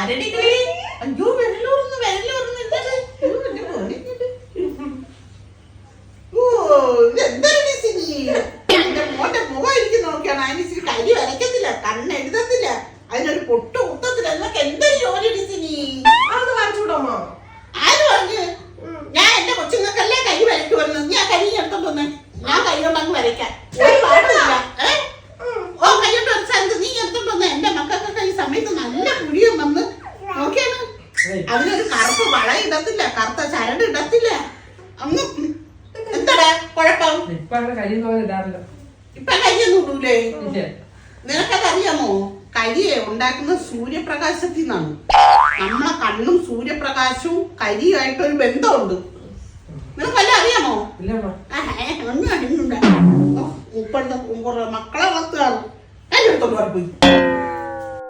അയ്യോ വെള്ളൂർന്ന് മോന്റെ മുഖം എനിക്ക് നോക്കിയാണ്. അതിന് ഇച്ചിരി കരി വരയ്ക്കത്തില്ല, കണ്ണെഴുതത്തില്ല, അതിനൊരു പൊട്ട് കുത്തത്തില്ല. എന്നൊക്കെ എന്തൊരു ജോലി ഡിസിനി അത് വരച്ചുവിടാമോ? ആര് പറഞ്ഞു? ഞാൻ എന്റെ കൊച്ചുങ്ങൾക്കല്ലേ കൈ വരയ്ക്ക് വരുന്നത്. ഞാൻ കൈ എടുത്തോണ്ടോന്നെ ഞാൻ കൈ കൊണ്ടങ്ങ് വരയ്ക്കാം. ഓ കൈകൊണ്ട് വരച്ചാൽ നീ എടുത്തോണ്ടോന്നെ. എന്റെ മക്കൾക്കൊക്കെ ഈ സമയത്ത് നല്ല കുഴിയും വന്ന് നോക്കിയാണ്. അതിനൊരു കറുപ്പ് വള ഇടത്തില്ല, കറുത്ത ചരട് ഇടത്തില്ല. അന്ന് എന്താടാ കുഴപ്പം? ഇപ്പൊ കരിയൊന്നും ഇടൂലേ? നിനക്കതറിയാമോ? കരിയെ ഉണ്ടാക്കുന്ന സൂര്യപ്രകാശത്തിൽ നിന്നാണ്. നമ്മളെ കണ്ണും സൂര്യപ്രകാശവും കരിയായിട്ടൊരു ബന്ധമുണ്ട്. നിനക്ക് വല്ല അറിയാമോ? ഒന്നും അറിഞ്ഞൂടാ. ഇപ്പോഴത്തെ മക്കളെ വളർത്തുകയാണ്. കൈ എടുത്തോണ്ട് പോയി.